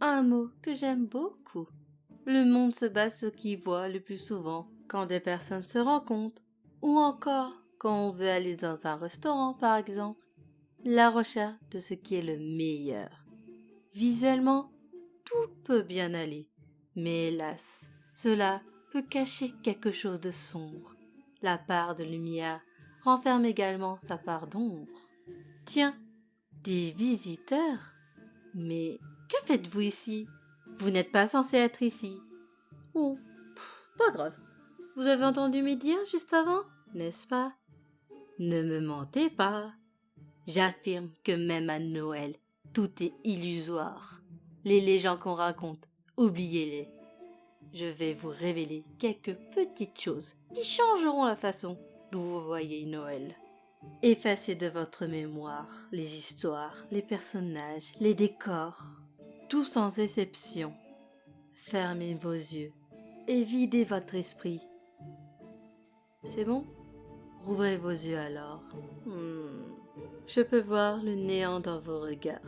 Un mot que j'aime beaucoup. Le monde se base sur ce qu'il voit le plus souvent quand des personnes se rencontrent ou encore quand on veut aller dans un restaurant par exemple. La recherche de ce qui est le meilleur. Visuellement, tout peut bien aller, mais hélas, cela peut cacher quelque chose de sombre. La part de lumière renferme également sa part d'ombre. Tiens, des visiteurs? Mais que faites-vous ici? Vous n'êtes pas censé être ici. Oh, pas grave. Vous avez entendu me dire juste avant, n'est-ce pas? Ne me mentez pas. J'affirme que même à Noël, tout est illusoire. Les légendes qu'on raconte, oubliez-les. Je vais vous révéler quelques petites choses qui changeront la façon dont vous voyez Noël. Effacez de votre mémoire les histoires, les personnages, les décors, tout sans exception. Fermez vos yeux et videz votre esprit. C'est bon? Rouvrez vos yeux alors. Je peux voir le néant dans vos regards.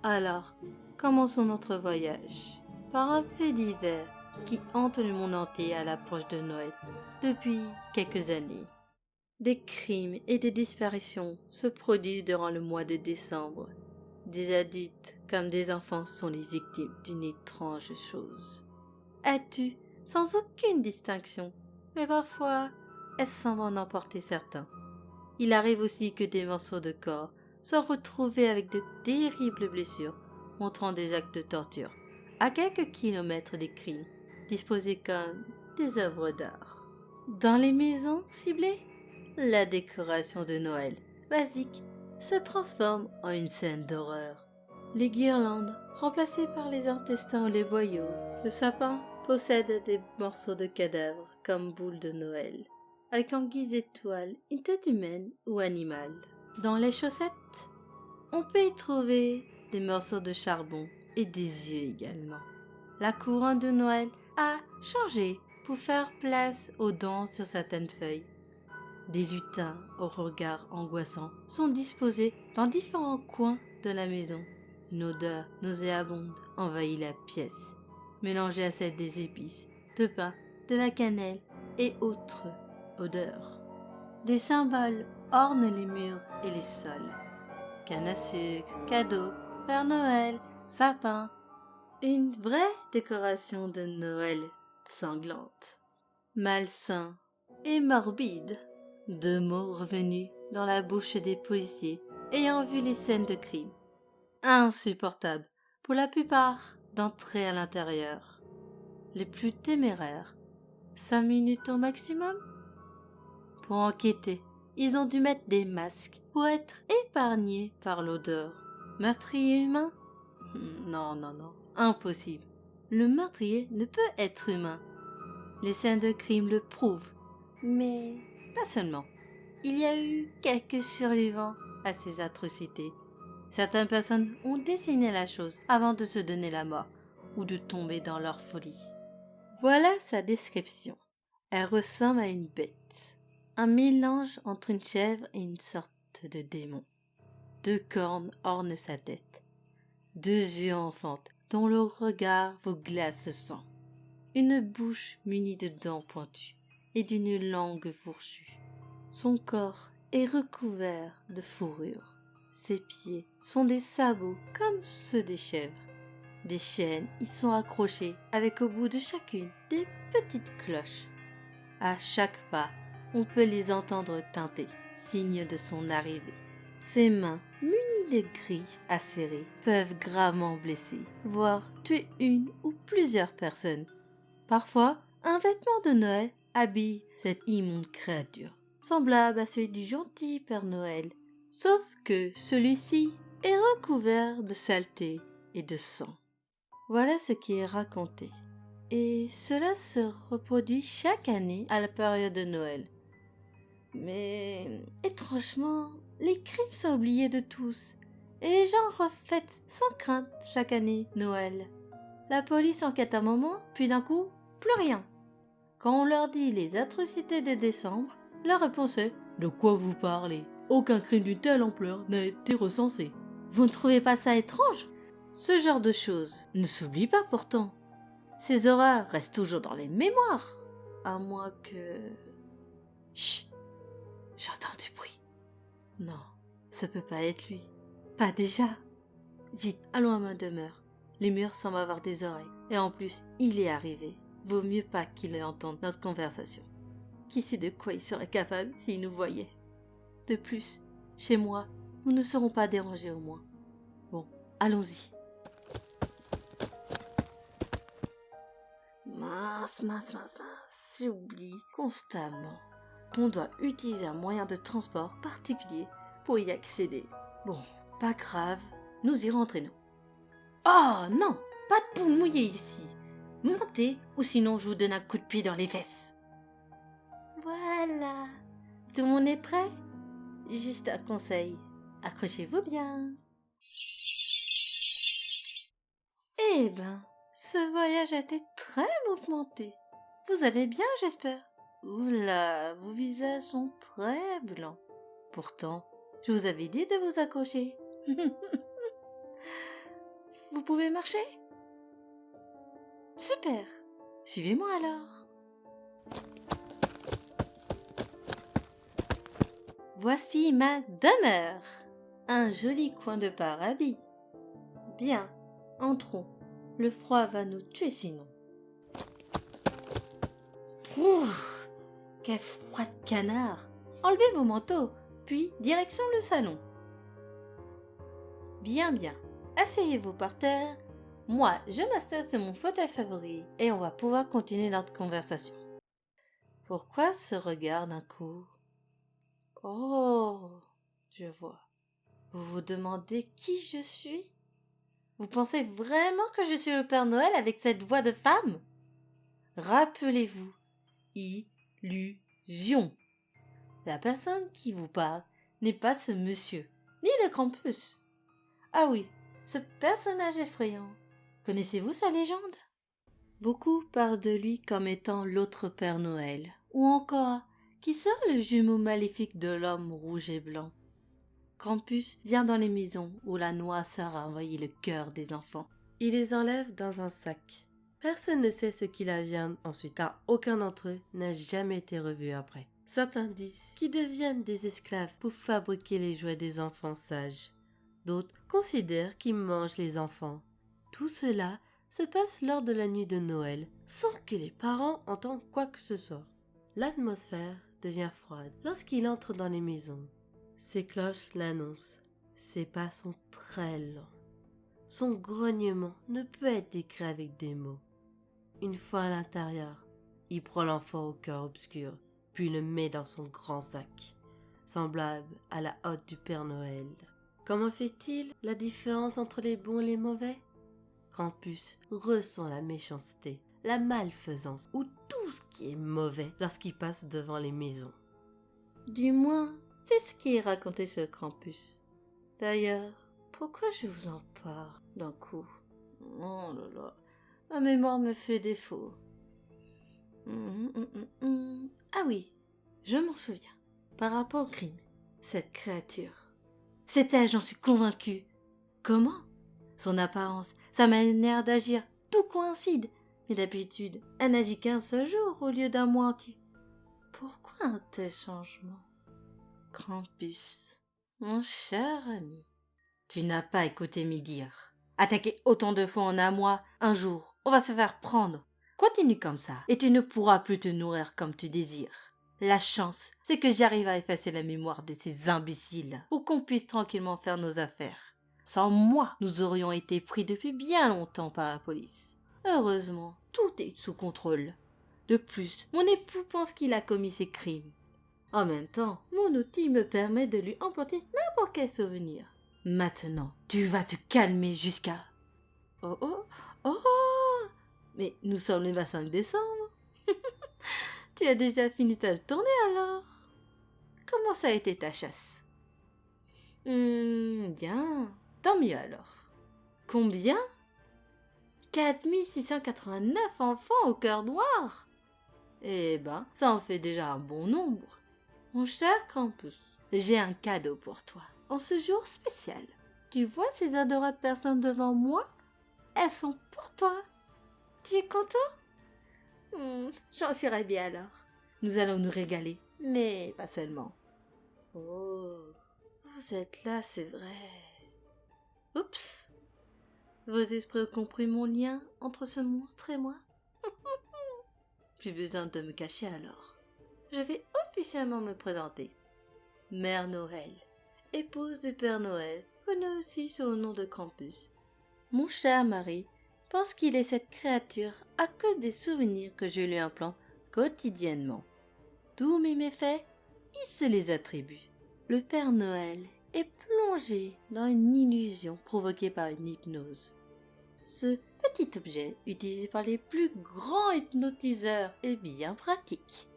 Alors, commençons notre voyage par un fait divers qui hante le monde entier à l'approche de Noël depuis quelques années. Des crimes et des disparitions se produisent durant le mois de décembre. Des adultes comme des enfants sont les victimes d'une étrange chose. Elle tue sans aucune distinction, mais parfois elle semble en emporter certains. Il arrive aussi que des morceaux de corps soient retrouvés avec de terribles blessures, montrant des actes de torture, à quelques kilomètres des crimes, disposés comme des œuvres d'art. Dans les maisons ciblées, la décoration de Noël, basique, se transforme en une scène d'horreur. Les guirlandes, remplacées par les intestins ou les boyaux, le sapin possède des morceaux de cadavres comme boules de Noël, avec en guise d'étoile une tête humaine ou animale. Dans les chaussettes, on peut y trouver des morceaux de charbon et des yeux également. La couronne de Noël a changé pour faire place aux dents sur certaines feuilles. Des lutins au regard angoissant sont disposés dans différents coins de la maison. Une odeur nauséabonde envahit la pièce, mélangée à celle des épices, de pain, de la cannelle et autres odeurs. Des symboles ornent les murs et les sols. Canne à sucre, cadeaux, Père Noël, sapin. Une vraie décoration de Noël sanglante. Malsain et morbide. Deux mots revenus dans la bouche des policiers ayant vu les scènes de crime. Insupportable pour la plupart d'entrer à l'intérieur. Les plus téméraires, 5 minutes au maximum. Pour enquêter, ils ont dû mettre des masques pour être épargnés par l'odeur. Meurtrier humain? Non, impossible. Le meurtrier ne peut être humain. Les scènes de crime le prouvent, mais pas seulement. Il y a eu quelques survivants à ces atrocités. Certaines personnes ont dessiné la chose avant de se donner la mort ou de tomber dans leur folie. Voilà sa description. Elle ressemble à une bête. Un mélange entre une chèvre et une sorte de démon. 2 cornes ornent sa tête. 2 yeux enfantent dont le regard vous glace le sang. Une bouche munie de dents pointues et d'une langue fourchue. Son corps est recouvert de fourrure. Ses pieds sont des sabots comme ceux des chèvres. Des chaînes y sont accrochées avec au bout de chacune des petites cloches. À chaque pas, on peut les entendre tinter, signe de son arrivée. Ses mains, munies de griffes acérées, peuvent gravement blesser, voire tuer une ou plusieurs personnes. Parfois, un vêtement de Noël habille cette immonde créature, semblable à celui du gentil Père Noël, sauf que celui-ci est recouvert de saleté et de sang. Voilà ce qui est raconté. Et cela se reproduit chaque année à la période de Noël. Mais étrangement, les crimes sont oubliés de tous, et les gens refêtent sans crainte chaque année Noël. La police enquête un moment, puis d'un coup, plus rien. Quand on leur dit les atrocités de décembre, la réponse est « De quoi vous parlez? Aucun crime d'une telle ampleur n'a été recensé. » Vous ne trouvez pas ça étrange? Ce genre de choses ne s'oublie pas pourtant. Ces horreurs restent toujours dans les mémoires. À moins que... Chut, j'entends du bruit. Non, ça peut pas être lui. Pas déjà. Vite, allons à ma demeure. Les murs semblent avoir des oreilles. Et en plus, il est arrivé. Vaut mieux pas qu'il entende notre conversation. Qui sait de quoi il serait capable s'il nous voyait? De plus, chez moi, nous ne serons pas dérangés au moins. Bon, allons-y. Mince, j'oublie constamment qu'on doit utiliser un moyen de transport particulier pour y accéder. Bon, pas grave, nous irons entre nous. Oh non, pas de poule mouillée ici. Montez, ou sinon je vous donne un coup de pied dans les fesses. Voilà, tout le monde est prêt? Juste un conseil, accrochez-vous bien. Eh ben, ce voyage a été très mouvementé. Vous allez bien, j'espère? Oula, vos visages sont très blancs. Pourtant, je vous avais dit de vous accrocher. Vous pouvez marcher? Super. Suivez-moi alors. Voici ma demeure. Un joli coin de paradis. Bien, entrons. Le froid va nous tuer sinon. Ouf, quel froid de canard. Enlevez vos manteaux, puis direction le salon. Bien, asseyez-vous par terre. Moi, je m'installe sur mon fauteuil favori et on va pouvoir continuer notre conversation. Pourquoi ce regard d'un coup? Oh, je vois. Vous vous demandez qui je suis? Vous pensez vraiment que je suis le Père Noël avec cette voix de femme? Rappelez-vous, illusion. La personne qui vous parle n'est pas ce monsieur, ni le Krampus. Ah oui, ce personnage effrayant. Connaissez-vous sa légende? Beaucoup parlent de lui comme étant l'autre Père Noël, ou encore qui serait le jumeau maléfique de l'homme rouge et blanc. Krampus vient dans les maisons où la noirceur a envahi le cœur des enfants. Il les enlève dans un sac. Personne ne sait ce qu'il advient ensuite, car aucun d'entre eux n'a jamais été revu après. Certains disent qu'ils deviennent des esclaves pour fabriquer les jouets des enfants sages. D'autres considèrent qu'ils mangent les enfants. Tout cela se passe lors de la nuit de Noël, sans que les parents entendent quoi que ce soit. L'atmosphère devient froide lorsqu'il entre dans les maisons. Ses cloches l'annoncent. Ses pas sont très lents. Son grognement ne peut être décrit avec des mots. Une fois à l'intérieur, il prend l'enfant au cœur obscur, puis le met dans son grand sac, semblable à la hotte du Père Noël. Comment fait-il la différence entre les bons et les mauvais? Krampus ressent la méchanceté, la malfaisance ou tout ce qui est mauvais lorsqu'il passe devant les maisons. Du moins, c'est ce qui est raconté sur Krampus. D'ailleurs, pourquoi je vous en parle d'un coup? Oh là là, ma mémoire me fait défaut. Ah oui, je m'en souviens. Par rapport au crime, cette créature. C'est elle, j'en suis convaincue. Comment? Son apparence, sa manière d'agir, tout coïncide. Mais d'habitude, elle n'agit qu'un seul jour au lieu d'un mois entier. Pourquoi un tel changement? Krampus, mon cher ami, tu n'as pas écouté mes dires. Attaquer autant de fois en un mois, un jour, on va se faire prendre. Continue comme ça, et tu ne pourras plus te nourrir comme tu désires. La chance, c'est que j'arrive à effacer la mémoire de ces imbéciles, pour qu'on puisse tranquillement faire nos affaires. Sans moi, nous aurions été pris depuis bien longtemps par la police. Heureusement, tout est sous contrôle. De plus, mon époux pense qu'il a commis ces crimes. En même temps, mon outil me permet de lui emporter n'importe quel souvenir. Maintenant, tu vas te calmer jusqu'à... Oh. Mais nous sommes le 25 décembre. Tu as déjà fini ta tournée alors? Comment ça a été ta chasse? Bien, tant mieux alors. Combien? 4689 enfants au cœur noir. Eh ben, ça en fait déjà un bon nombre. Mon cher Krampus, j'ai un cadeau pour toi, en ce jour spécial. Tu vois ces adorables personnes devant moi? Elles sont pour toi. Tu es content? J'en serais bien alors. Nous allons nous régaler, mais pas seulement. Oh, vous êtes là, c'est vrai. Oups! Vos esprits ont compris mon lien entre ce monstre et moi? Plus besoin de me cacher alors. Je vais officiellement me présenter. Mère Noël, épouse du Père Noël, connue aussi sous le nom de Krampus. Mon cher mari pense qu'il est cette créature à cause des souvenirs que je lui implante quotidiennement. Tous mes méfaits, il se les attribue. Le Père Noël est plongé dans une illusion provoquée par une hypnose. Ce petit objet, utilisé par les plus grands hypnotiseurs, est bien pratique.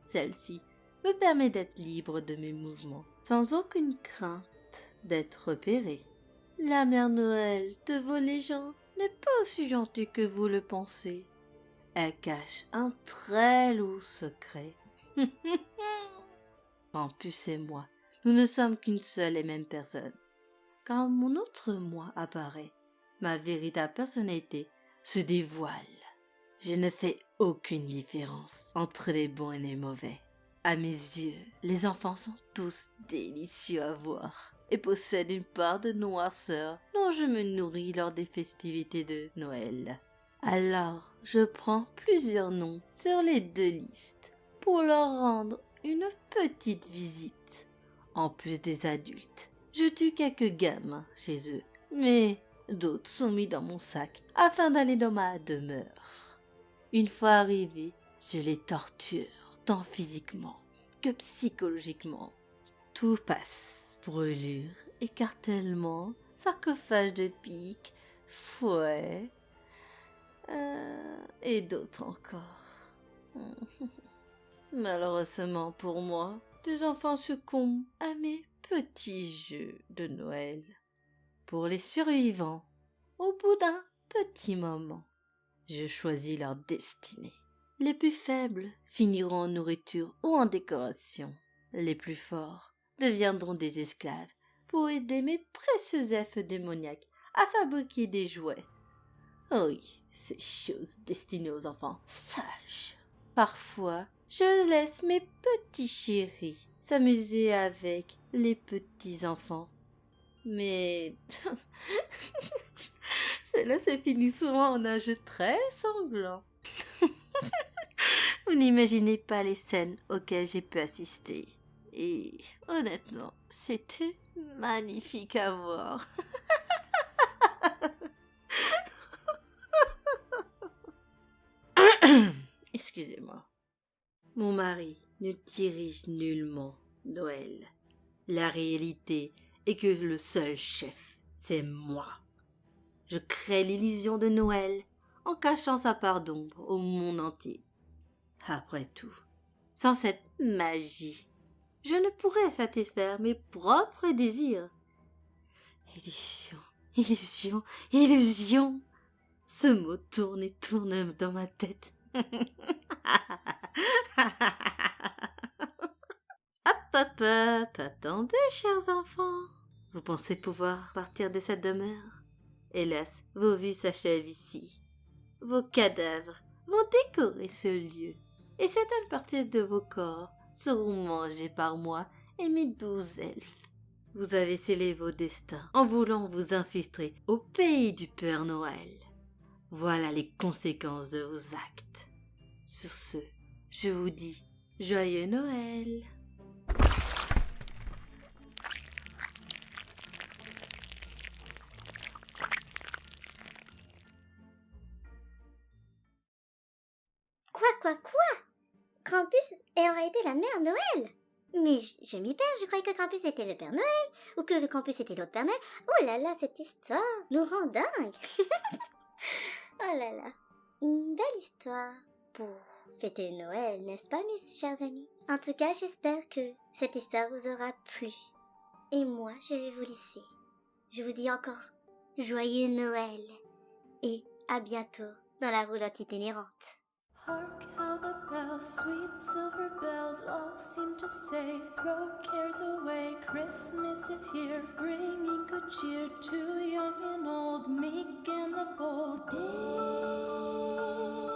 Celle-ci me permet d'être libre de mes mouvements, sans aucune crainte d'être repéré. La Mère Noël de vos légendes n'est pas aussi gentille que vous le pensez. Elle cache un très lourd secret. Krampus et moi, nous ne sommes qu'une seule et même personne. Quand mon autre moi apparaît, ma véritable personnalité se dévoile. Je ne fais aucune différence entre les bons et les mauvais. À mes yeux, les enfants sont tous délicieux à voir et possèdent une part de noirceur dont je me nourris lors des festivités de Noël. Alors, je prends plusieurs noms sur les 2 listes pour leur rendre une petite visite. En plus des adultes, je tue quelques gamins chez eux, mais d'autres sont mis dans mon sac afin d'aller dans ma demeure. Une fois arrivés, je les torture, tant physiquement que psychologiquement. Tout passe. Brûlure, écartèlement, sarcophage de pique, fouet, et d'autres encore. Malheureusement pour moi, des enfants succombent à mes petits jeux de Noël. Pour les survivants, au bout d'un petit moment, je choisis leur destinée. Les plus faibles finiront en nourriture ou en décoration. Les plus forts deviendront des esclaves pour aider mes précieux elfes démoniaques à fabriquer des jouets. Oui, ces choses destinées aux enfants sages. Parfois, je laisse mes petits chéris s'amuser avec les petits enfants. Mais cela se finit souvent en un jeu très sanglant. Vous n'imaginez pas les scènes auxquelles j'ai pu assister. Et honnêtement, c'était magnifique à voir. Excusez-moi. Mon mari ne dirige nullement Noël. La réalité est que le seul chef, c'est moi. Je crée l'illusion de Noël en cachant sa part d'ombre au monde entier. Après tout, sans cette magie, je ne pourrais satisfaire mes propres désirs. Illusion, illusion, illusion. Ce mot tourne et tourne dans ma tête. Hop, attendez, chers enfants. Vous pensez pouvoir partir de cette demeure? Hélas, vos vies s'achèvent ici. Vos cadavres vont décorer ce lieu, et certaines parties de vos corps seront mangées par moi et mes 12 elfes. Vous avez scellé vos destins en voulant vous infiltrer au pays du Père Noël. Voilà les conséquences de vos actes. Sur ce, je vous dis joyeux Noël. Quoi? Krampus aurait été la mère Noël? Mais je m'y perds, je croyais que Krampus était le Père Noël, ou que le Krampus était l'autre Père Noël. Oh là là, cette histoire nous rend dingue. Oh là là, une belle histoire pour fêter Noël, n'est-ce pas, mes chers amis? En tout cas, j'espère que cette histoire vous aura plu. Et moi, je vais vous laisser. Je vous dis encore joyeux Noël et à bientôt dans la roulotte itinérante. Hark how the bells, sweet silver bells, all seem to say, throw cares away, Christmas is here, bringing good cheer to young and old, meek and the bold. Ding.